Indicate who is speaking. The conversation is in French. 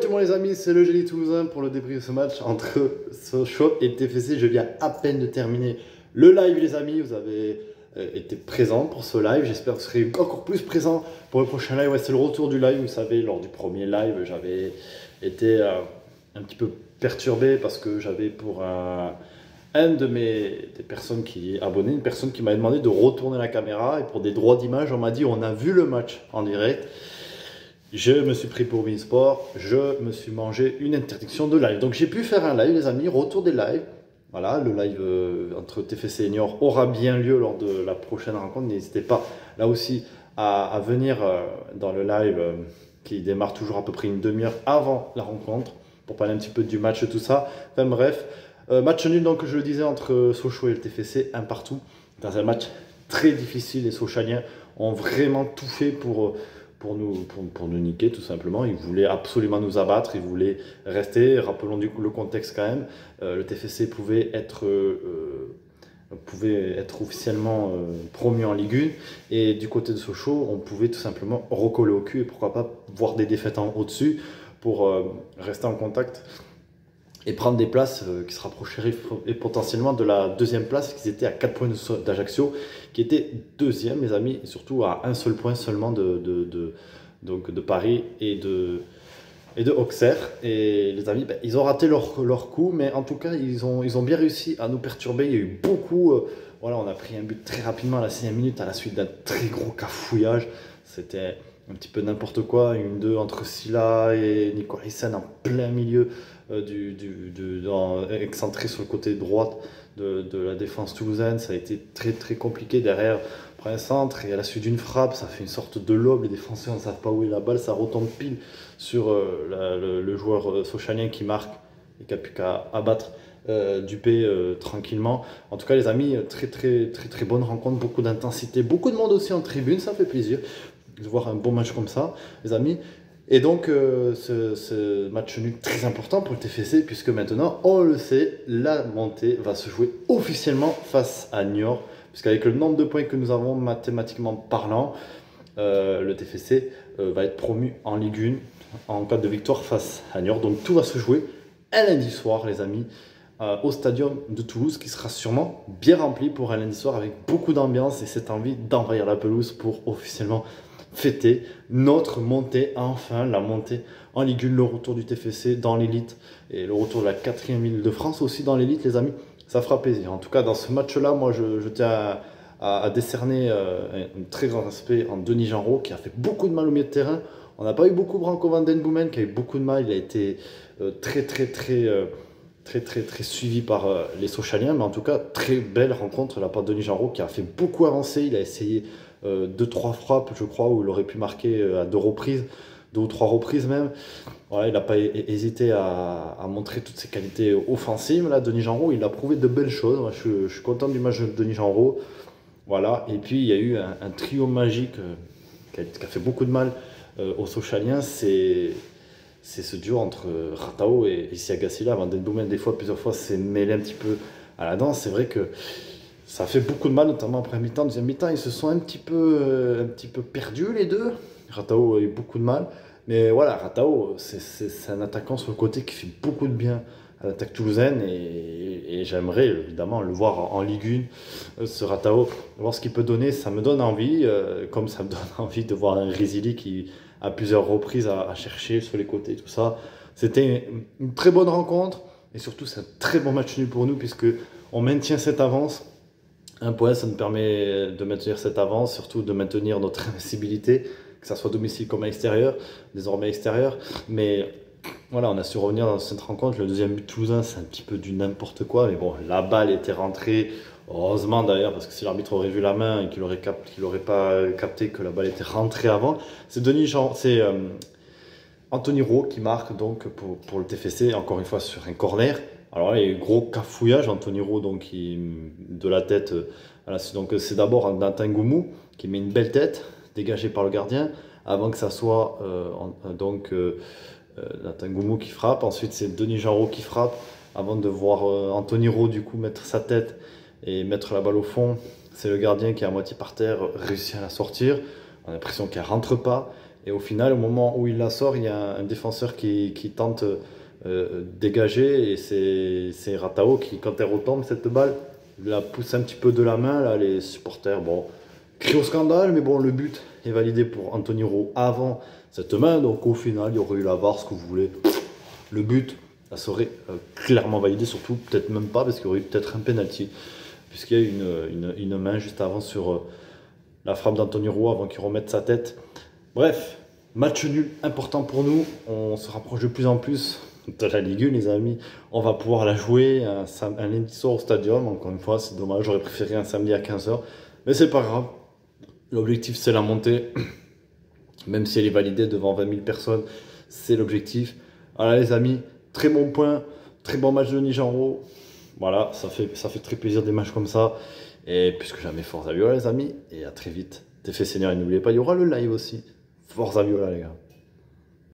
Speaker 1: tout le monde les amis, c'est le Génie Toulousain pour le débrief de ce match entre Sochaux et le TFC. Je viens à peine de terminer le live les amis, vous avez été présents pour ce live, j'espère que vous serez encore plus présents pour le prochain live. Ouais, c'est le retour du live, vous savez, lors du premier live j'avais été un petit peu perturbé parce que j'avais pour des personnes qui est abonné, une personne qui m'a demandé de retourner la caméra et pour des droits d'image on m'a dit on a vu le match en direct. Je me suis pris pour Beansport, je me suis mangé une interdiction de live. Donc j'ai pu faire un live les amis, retour des lives. Voilà, le live entre TFC et Niort aura bien lieu lors de la prochaine rencontre. N'hésitez pas là aussi à venir dans le live qui démarre toujours à peu près une demi-heure avant la rencontre pour parler un petit peu du match et tout ça. Enfin bref, match nul donc je le disais entre Sochaux et le TFC, un partout. Dans un match très difficile, les Sochaliens ont vraiment tout fait pour nous niquer tout simplement. Ils voulaient absolument nous abattre, ils voulaient rester. Rappelons du coup le contexte quand même. Le TFC pouvait être officiellement promu en Ligue 1 et du côté de Sochaux, on pouvait tout simplement recoller au cul et pourquoi pas voir des défaites en au-dessus pour rester en contact et prendre des places qui se rapprocheraient et potentiellement de la deuxième place, qu'ils étaient à 4 points d'Ajaccio, qui était deuxième, les amis, et surtout à un seul point seulement de Paris et de Auxerre. Et les amis, ils ont raté leur coup, mais en tout cas, ils ont bien réussi à nous perturber. Il y a eu beaucoup... voilà, on a pris un but très rapidement à la 6e minute, à la suite d'un très gros cafouillage. C'était un petit peu n'importe quoi, une 2 entre Silla et Nico Hyssen en plein milieu, excentré sur le côté droite de la défense toulousaine. Ça a été très très compliqué derrière, après un centre et à la suite d'une frappe, ça fait une sorte de lobe, les défenseurs ne savent pas où est la balle, ça retombe pile sur le joueur sochalien qui marque et qui a pu qu'à abattre Dupé tranquillement. En tout cas les amis, très bonne rencontre, beaucoup d'intensité, beaucoup de monde aussi en tribune, ça fait plaisir de voir un bon match comme ça les amis. Et donc ce match nul très important pour le TFC puisque maintenant on le sait, la montée va se jouer officiellement face à Niort, puisqu'avec le nombre de points que nous avons mathématiquement parlant, le TFC va être promu en Ligue 1 en cas de victoire face à Niort. Donc tout va se jouer un lundi soir les amis, au stadium de Toulouse, qui sera sûrement bien rempli pour un lundi soir avec beaucoup d'ambiance et cette envie d'envahir la pelouse pour officiellement fêter notre montée, enfin la montée en Ligue 1, le retour du TFC dans l'élite et le retour de la 4e île de France aussi dans l'élite les amis, ça fera plaisir. En tout cas dans ce match là, moi je tiens à décerner un très grand respect en Denis Genreau qui a fait beaucoup de mal au milieu de terrain. On n'a pas eu beaucoup Branco van den Boomen qui a eu beaucoup de mal, il a été très suivi par les Sochaliens, mais en tout cas très belle rencontre de la part de Denis Genreau qui a fait beaucoup avancer. Il a essayé 2-3 frappes je crois où il aurait pu marquer à 2 reprises, 2 ou 3 reprises même. Voilà, il n'a pas hésité à montrer toutes ses qualités offensives. Là, Denis Genreau, il a prouvé de belles choses. Moi, je suis content du match de Denis Genreau. Voilà. Et puis il y a eu un trio magique qui a fait beaucoup de mal aux Sochaliens. C'est ce duo entre Ratao et Isiaga Silla. Van den Boomen, plusieurs fois, s'est mêlé un petit peu à la danse. C'est vrai que ça fait beaucoup de mal, notamment en première mi-temps, deuxième mi-temps. Ils se sont un petit peu perdus les deux. Ratao a eu beaucoup de mal. Mais voilà, Ratao, c'est un attaquant sur le côté qui fait beaucoup de bien à l'attaque toulousaine. Et j'aimerais évidemment le voir en Ligue 1, ce Ratao, voir ce qu'il peut donner. Ça me donne envie, comme ça me donne envie de voir un Rizili qui, à plusieurs reprises, à chercher sur les côtés, tout ça. C'était une très bonne rencontre. Et surtout, c'est un très bon match nul pour nous, puisque on maintient cette avance. Un point, ça nous permet de maintenir cette avance, surtout de maintenir notre invincibilité, que ce soit domicile comme à extérieur, désormais extérieur. Mais voilà, on a su revenir dans cette rencontre. Le deuxième but toulousain, c'est un petit peu du n'importe quoi. Mais bon, la balle était rentrée, heureusement d'ailleurs, parce que si l'arbitre aurait vu la main et qu'il n'aurait pas capté que la balle était rentrée avant, c'est Anthony Rowe qui marque donc pour le TFC, encore une fois sur un corner. Alors là, il y a eu gros cafouillage, Anthony Rowe donc de la tête. Voilà, donc c'est d'abord Nathan Goumou qui met une belle tête dégagée par le gardien avant que ça soit Nathan Goumou qui frappe. Ensuite c'est Denis Genreau qui frappe avant de voir Anthony Rowe du coup mettre sa tête et mettre la balle au fond. C'est le gardien qui est à moitié par terre réussit à la sortir. On a l'impression qu'elle rentre pas. Et au final, au moment où il la sort, il y a un défenseur qui tente dégager. Et c'est Ratao qui, quand elle retombe, cette balle, la pousse un petit peu de la main. Là, les supporters, bon, crient au scandale. Mais bon, le but est validé pour Anthony Roux avant cette main. Donc au final, il y aurait eu la VAR, ce que vous voulez. Le but, ça serait clairement validé. Surtout, peut-être même pas, parce qu'il y aurait eu peut-être un penalty. Puisqu'il y a eu une main juste avant sur la frappe d'Anthony Roux avant qu'il remette sa tête. Bref, match nul important pour nous. On se rapproche de plus en plus de la Ligue 1, les amis. On va pouvoir la jouer un lundi soir au stadium. Encore une fois, c'est dommage. J'aurais préféré un samedi à 15h. Mais c'est pas grave. L'objectif, c'est la montée. Même si elle est validée devant 20 000 personnes, c'est l'objectif. Voilà, les amis. Très bon point. Très bon match de Nijaro. Voilà, ça fait très plaisir des matchs comme ça. Et puisque jamais Forza Viola, les amis. Et à très vite. TF Senior. Et n'oubliez pas, il y aura le live aussi. Forza Viola, les gars.